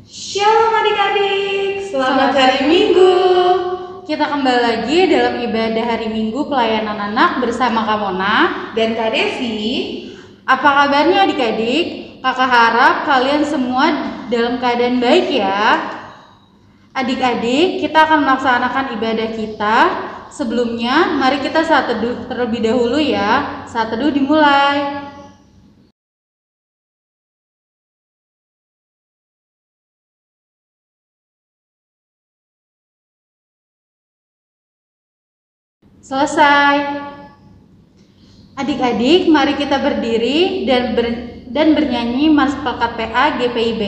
Shalom adik-adik, selamat hari Minggu. Kita kembali lagi dalam ibadah hari Minggu pelayanan anak bersama Kak Mona dan Kak Devi. Apa kabarnya adik-adik? Kakak harap kalian semua dalam keadaan baik ya. Adik-adik, kita akan melaksanakan ibadah kita. Sebelumnya, mari kita saat teduh terlebih dahulu ya. Saat teduh dimulai. Selesai. Adik-adik, mari kita berdiri dan bernyanyi Mars Plakat PA GPIB.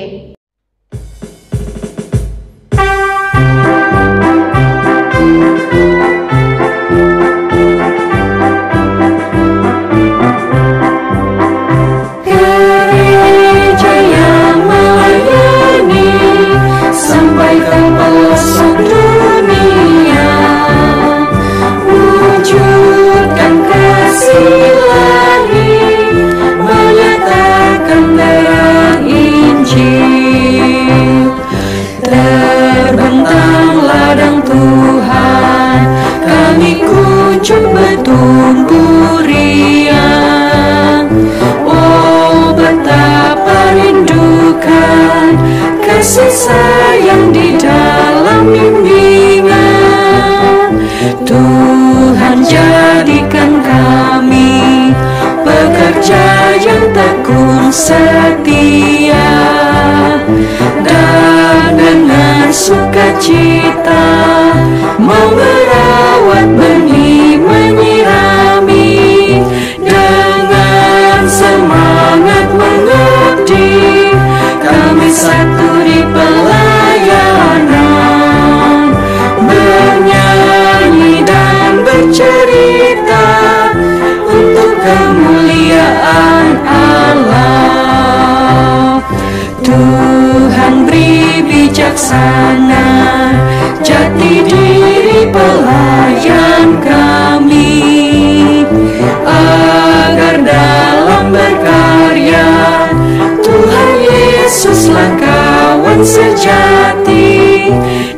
Gereja yang melayani sampai ke pelosok dunia, wujudkan kasih ilahi, menyatakan terang Injil. Terbentang ladang Tuhan, kami kunjung bertumpu riang. Oh, betapa rindukan kasih sayang di dalam bimbingan. Tuhan jadikan kami pekerja yang tekun setia, dan dengan sukacita mau merawat benih, menyirami, dengan semangat mengabdi. Kami satu di pelayanan, bernyanyi dan bercerita untuk kemuliaan Allah. Tuhan beri bijaksana jati diri pelayan kami, agar dalam berkarya Tuhan Yesuslah kawan sejati.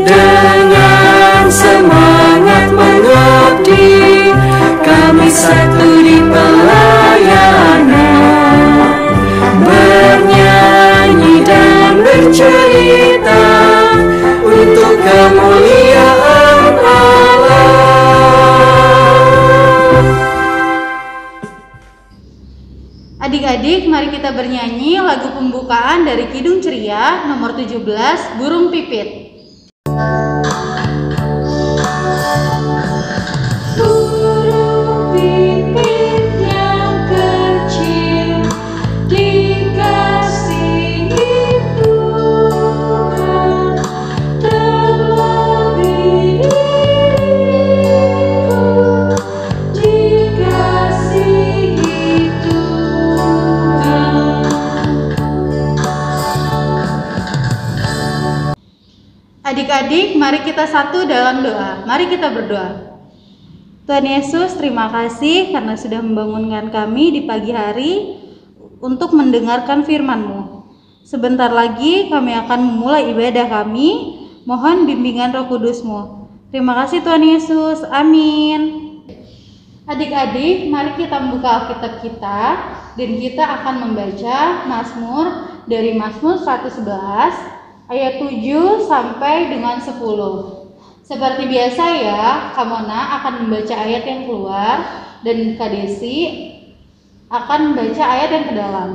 Dengan semangat mengabdi, kami satu di pelayanan, bernyanyi dan bercerita untuk kemuliaan Allah. Adik-adik, mari kita bernyanyi lagu pembukaan dari Kidung Ceria nomor 17, Burung Pipit. Burung pipit yang kecil dikasihi Tuhan, terlebih diriku dikasihi Tuhan. Adik-adik, mari kita satu dalam doa. Mari kita berdoa. Tuhan Yesus, terima kasih karena sudah membangunkan kami di pagi hari untuk mendengarkan firman-Mu. Sebentar lagi kami akan memulai ibadah kami. Mohon bimbingan Roh Kudus-Mu. Terima kasih Tuhan Yesus. Amin. Adik-adik, mari kita membuka Alkitab kita dan kita akan membaca Mazmur dari Mazmur 111 ayat 7 sampai dengan 10. Seperti biasa ya, Kamona akan membaca ayat yang keluar dan Kak Desi akan membaca ayat yang ke dalam.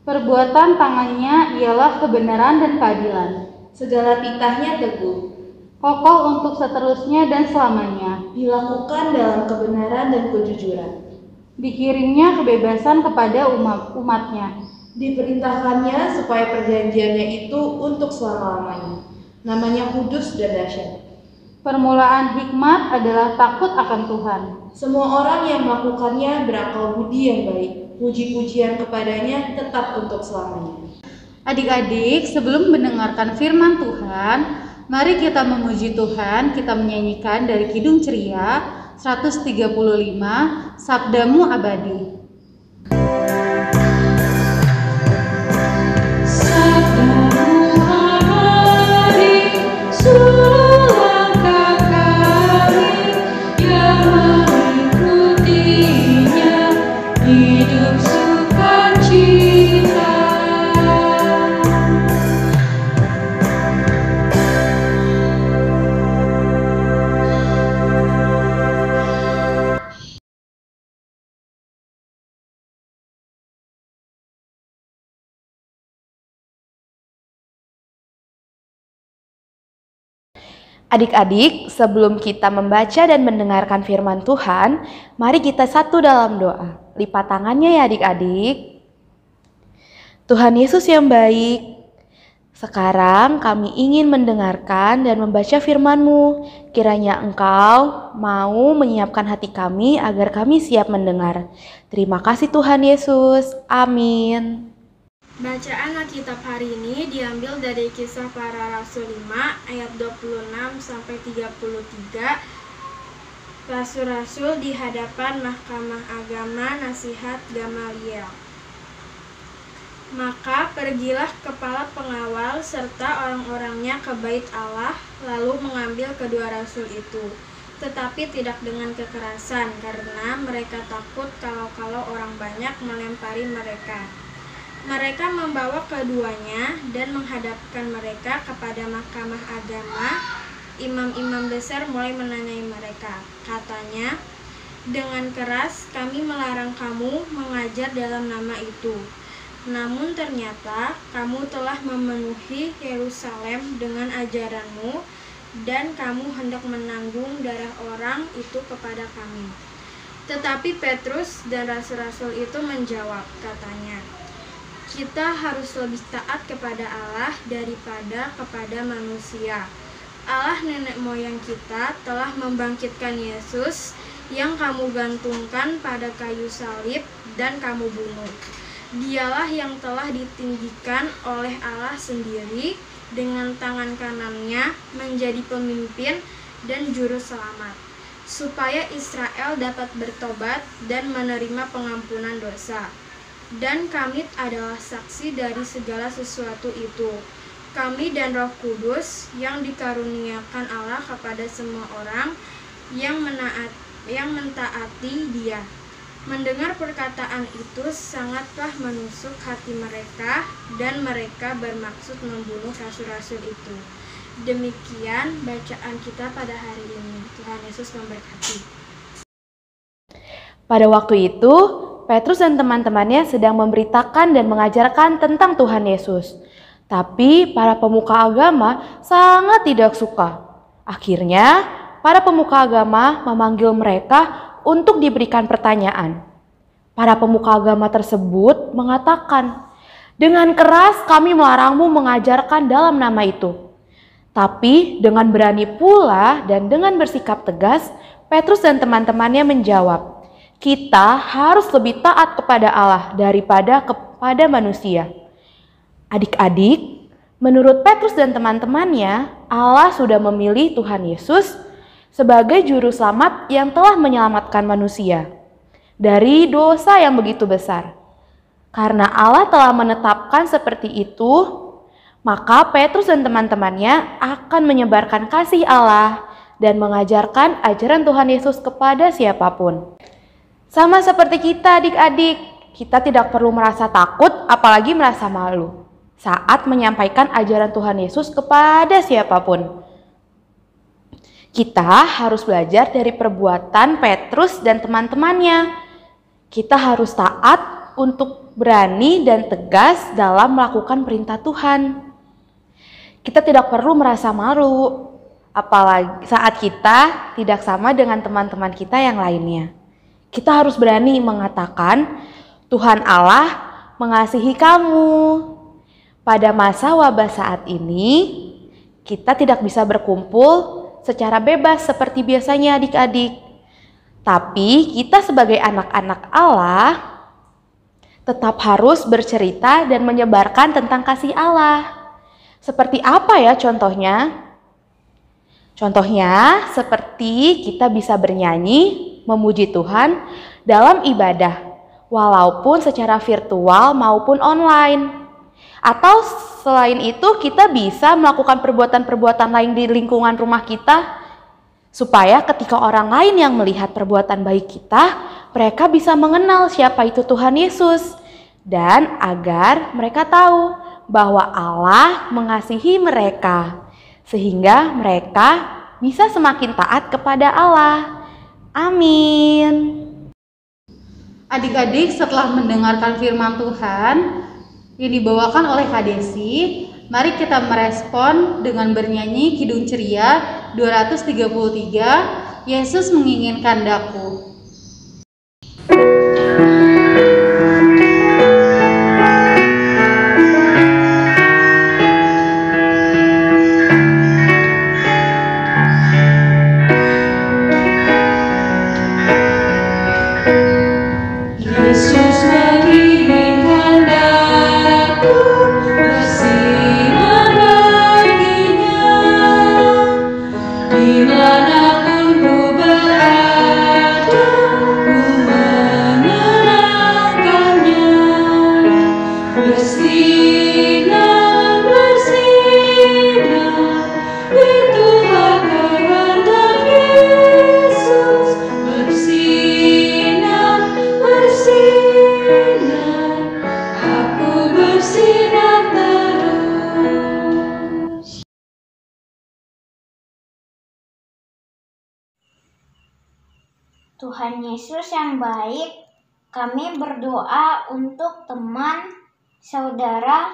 Perbuatan tangannya ialah kebenaran dan keadilan. Segala titahnya teguh, Kokoh untuk seterusnya dan selamanya. dilakukan dalam kebenaran dan kejujuran. Dikirimnya kebebasan kepada umatnya. Diperintahkannya supaya perjanjiannya itu untuk selama-lamanya. Namanya kudus dan dahsyat. Permulaan hikmat adalah takut akan Tuhan. Semua orang yang melakukannya berakal budi yang baik. Puji-pujian kepadanya tetap untuk selamanya. Adik-adik, sebelum mendengarkan firman Tuhan, mari kita memuji Tuhan. Kita menyanyikan dari Kidung Ceria 135, Sabdamu Abadi. Sabdamu abadi, seluruh langkah kami yang mengikutinya, hidup sukacita. Adik-adik, sebelum kita membaca dan mendengarkan firman Tuhan, mari kita satu dalam doa. Lipat tangannya ya adik-adik. Tuhan Yesus yang baik, sekarang kami ingin mendengarkan dan membaca firman-Mu. Kiranya Engkau mau menyiapkan hati kami agar kami siap mendengar. Terima kasih Tuhan Yesus. Amin. Bacaan Alkitab hari ini diambil dari Kisah Para Rasul 5 ayat 26 sampai 33. Rasul-rasul di hadapan Mahkamah Agama Nasihat Gamaliel. Maka pergilah kepala pengawal serta orang-orangnya ke bait Allah, lalu mengambil kedua rasul itu. Tetapi tidak dengan kekerasan, karena mereka takut kalau orang banyak melempari mereka. Mereka membawa keduanya dan menghadapkan mereka kepada mahkamah agama. Imam-imam besar mulai menanyai mereka. Katanya, dengan keras kami melarang kamu mengajar dalam nama itu. Namun ternyata kamu telah memenuhi Yerusalem dengan ajaranmu, dan kamu hendak menanggung darah orang itu kepada kami. Tetapi Petrus dan rasul-rasul itu menjawab, katanya, kita harus lebih taat kepada Allah daripada kepada manusia. Allah nenek moyang kita telah membangkitkan Yesus yang kamu gantungkan pada kayu salib dan kamu bunuh. Dialah yang telah ditinggikan oleh Allah sendiri dengan tangan kanannya menjadi pemimpin dan juru selamat, supaya Israel dapat bertobat dan menerima pengampunan dosa. Dan kami adalah saksi dari segala sesuatu itu. Kami dan Roh Kudus yang dikaruniakan Allah kepada semua orang yang mentaati Dia. Mendengar perkataan itu sangatlah menusuk hati mereka, dan mereka bermaksud membunuh rasul-rasul itu. Demikian bacaan kita pada hari ini. Tuhan Yesus memberkati. Pada waktu itu, Petrus dan teman-temannya sedang memberitakan dan mengajarkan tentang Tuhan Yesus. Tapi para pemuka agama sangat tidak suka. Akhirnya, para pemuka agama memanggil mereka untuk diberikan pertanyaan. Para pemuka agama tersebut mengatakan, dengan keras kami melarangmu mengajarkan dalam nama itu. Tapi dengan berani pula dan dengan bersikap tegas, Petrus dan teman-temannya menjawab, kita harus lebih taat kepada Allah daripada kepada manusia. Adik-adik, menurut Petrus dan teman-temannya, Allah sudah memilih Tuhan Yesus sebagai juru selamat yang telah menyelamatkan manusia dari dosa yang begitu besar. Karena Allah telah menetapkan seperti itu, maka Petrus dan teman-temannya akan menyebarkan kasih Allah dan mengajarkan ajaran Tuhan Yesus kepada siapapun. Sama seperti kita adik-adik, kita tidak perlu merasa takut apalagi merasa malu saat menyampaikan ajaran Tuhan Yesus kepada siapapun. Kita harus belajar dari perbuatan Petrus dan teman-temannya. Kita harus taat untuk berani dan tegas dalam melakukan perintah Tuhan. Kita tidak perlu merasa malu, apalagi saat kita tidak sama dengan teman-teman kita yang lainnya. Kita harus berani mengatakan, Tuhan Allah mengasihi kamu. Pada masa wabah saat ini, kita tidak bisa berkumpul secara bebas seperti biasanya adik-adik. Tapi kita sebagai anak-anak Allah tetap harus bercerita dan menyebarkan tentang kasih Allah. Seperti apa ya contohnya? Contohnya seperti kita bisa bernyanyi, memuji Tuhan dalam ibadah, walaupun secara virtual maupun online. Atau selain itu kita bisa melakukan perbuatan-perbuatan lain di lingkungan rumah kita, supaya ketika orang lain yang melihat perbuatan baik kita, mereka bisa mengenal siapa itu Tuhan Yesus. Dan agar mereka tahu bahwa Allah mengasihi mereka, sehingga mereka bisa semakin taat kepada Allah. Amin. Adik-adik, setelah mendengarkan firman Tuhan yang dibawakan oleh Kak Desi, mari kita merespon dengan bernyanyi Kidung Ceria 233, Yesus menginginkan daku. Yesus menginginkan daku bersinar baginya, dimanapun ku berada, ku menyenangkannya. Bersinar, bersinar, itulah kehendak Yesus. Bersinar, bersinar, aku bersinar terus. Tuhan Yesus yang baik, kami berdoa untuk teman, saudara,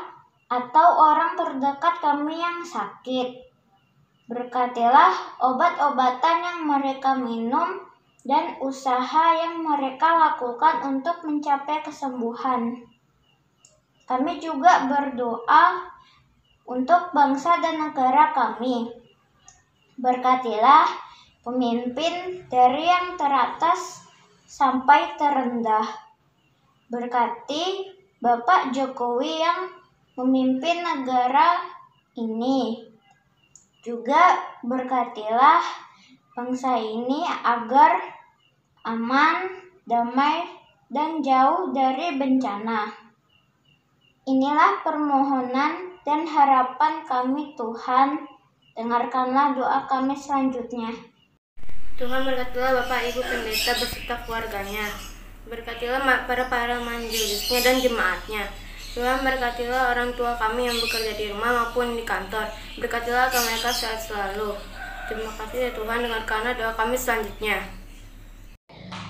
atau orang terdekat kami yang sakit. Berkatilah obat-obatan yang mereka minum dan usaha yang mereka lakukan untuk mencapai kesembuhan. Kami juga berdoa untuk bangsa dan negara kami. Berkatilah pemimpin dari yang teratas sampai terendah. Berkati Bapak Jokowi yang memimpin negara ini. Juga berkatilah bangsa ini agar aman, damai, dan jauh dari bencana. Inilah permohonan dan harapan kami Tuhan. Dengarkanlah doa kami selanjutnya. Tuhan berkatilah Bapak Ibu Pendeta beserta keluarganya. Berkatilah para majelisnya dan jemaatnya. Tuhan berkatilah orang tua kami yang bekerja di rumah maupun di kantor. Berkatilah agar mereka sehat selalu. Terima kasih ya Tuhan, dengarkanlah doa kami selanjutnya.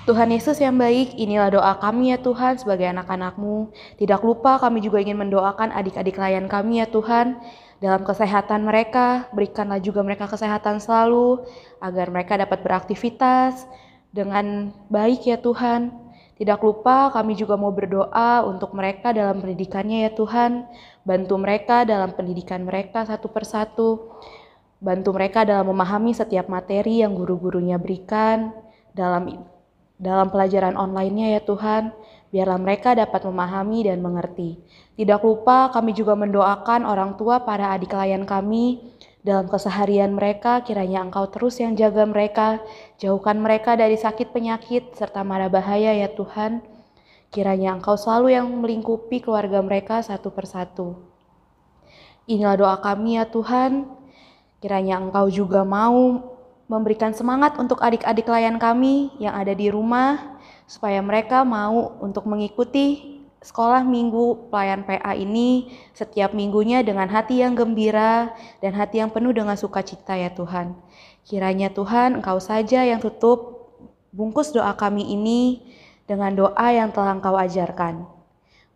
Tuhan Yesus yang baik, inilah doa kami ya Tuhan sebagai anak-anak-Mu. Tidak lupa kami juga ingin mendoakan adik-adik klien kami ya Tuhan. Dalam kesehatan mereka, berikanlah juga mereka kesehatan selalu, agar mereka dapat beraktivitas dengan baik ya Tuhan. Tidak lupa kami juga mau berdoa untuk mereka dalam pendidikannya ya Tuhan. Bantu mereka dalam pendidikan mereka satu persatu. Bantu mereka dalam memahami setiap materi yang guru-gurunya berikan dalam pelajaran online-nya ya Tuhan. Biarlah mereka dapat memahami dan mengerti. Tidak lupa kami juga mendoakan orang tua para adik klien kami dalam keseharian mereka. Kiranya Engkau terus yang jaga mereka, jauhkan mereka dari sakit penyakit serta mara bahaya ya Tuhan. Kiranya Engkau selalu yang melingkupi keluarga mereka satu persatu. Inilah doa kami ya Tuhan. Kiranya Engkau juga mau memberikan semangat untuk adik-adik layan kami yang ada di rumah, supaya mereka mau untuk mengikuti sekolah minggu pelayan PA ini setiap minggunya dengan hati yang gembira dan hati yang penuh dengan sukacita ya Tuhan. Kiranya Tuhan Engkau saja yang tutup bungkus doa kami ini dengan doa yang telah Engkau ajarkan.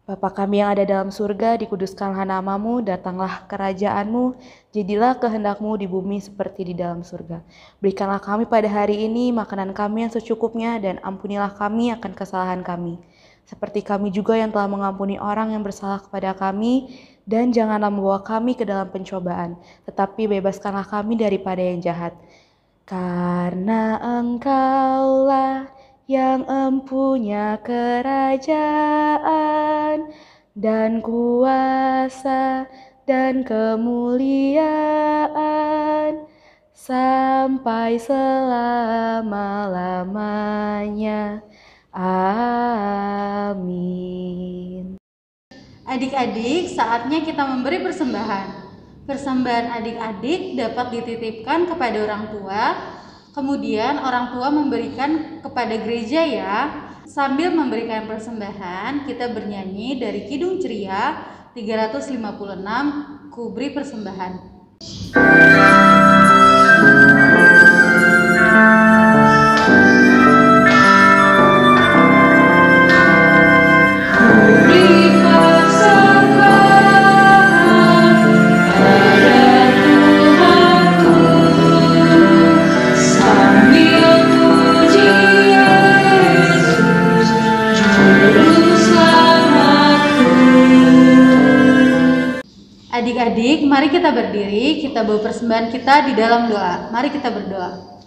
Bapa kami yang ada dalam surga, dikuduskanlah namamu, datanglah kerajaan-Mu, jadilah kehendak-Mu di bumi seperti di dalam surga. Berikanlah kami pada hari ini makanan kami yang secukupnya, dan ampunilah kami akan kesalahan kami, seperti kami juga yang telah mengampuni orang yang bersalah kepada kami, dan janganlah membawa kami ke dalam pencobaan, tetapi bebaskanlah kami daripada yang jahat. Karena Engkaulah yang empunya kerajaan dan kuasa dan kemuliaan sampai selama-lamanya. Amin. Adik-adik, saatnya kita memberi persembahan. Persembahan adik-adik dapat dititipkan kepada orang tua. Kemudian orang tua memberikan kepada gereja ya. Sambil memberikan persembahan, kita bernyanyi dari Kidung Ceria 356, Ku Beri Persembahan. Adik-adik, mari kita berdiri, kita bawa persembahan kita di dalam doa. Mari kita berdoa.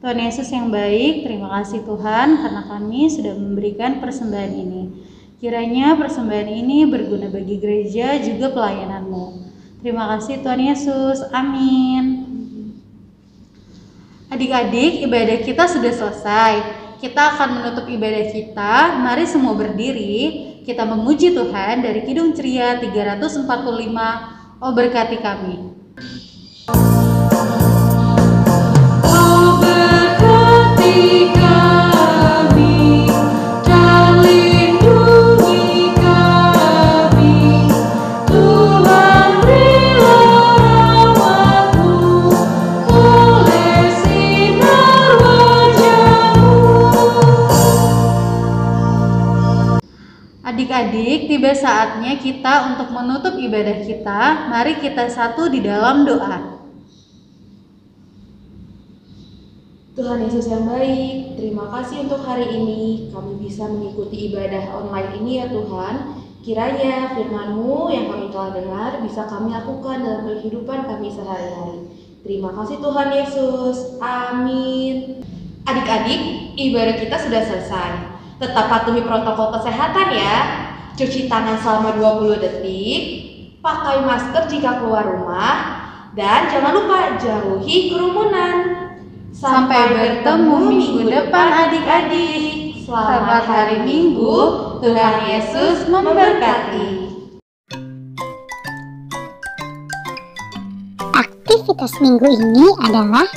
Tuhan Yesus yang baik, terima kasih Tuhan karena kami sudah memberikan persembahan ini. Kiranya persembahan ini berguna bagi gereja juga pelayanan-Mu. Terima kasih Tuhan Yesus, amin. Adik-adik, ibadah kita sudah selesai. Kita akan menutup ibadah kita. Mari semua berdiri. Kita memuji Tuhan dari Kidung Ceria 345, Oh berkati kami. Oh berkati kami dan lindungi kami, Tuhan berilah rahmat-Mu oleh sinar wajah-Mu. Adik-adik, tiba saatnya kita untuk menutup ibadah kita. Mari kita satu di dalam doa. Tuhan Yesus yang baik, terima kasih untuk hari ini kami bisa mengikuti ibadah online ini ya Tuhan. Kiranya firman-Mu yang kami telah dengar bisa kami lakukan dalam kehidupan kami sehari-hari. Terima kasih Tuhan Yesus, amin. Adik-adik, ibadah kita sudah selesai. Tetap patuhi protokol kesehatan ya. Cuci tangan selama 20 detik, pakai masker jika keluar rumah, dan jangan lupa jauhi kerumunan. Sampai bertemu minggu depan adik-adik. Selamat hari Minggu, Tuhan Yesus memberkati. Aktivitas minggu ini adalah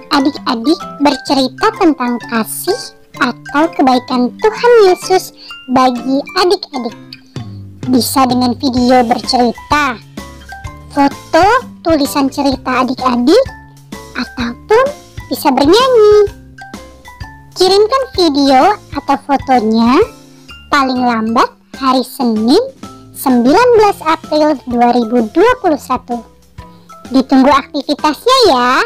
adik-adik bercerita tentang kasih atau kebaikan Tuhan Yesus bagi adik-adik. Bisa dengan video bercerita, foto tulisan cerita adik-adik, ataupun bisa bernyanyi. Kirimkan video atau fotonya paling lambat hari Senin 19 April 2021. Ditunggu aktivitasnya ya.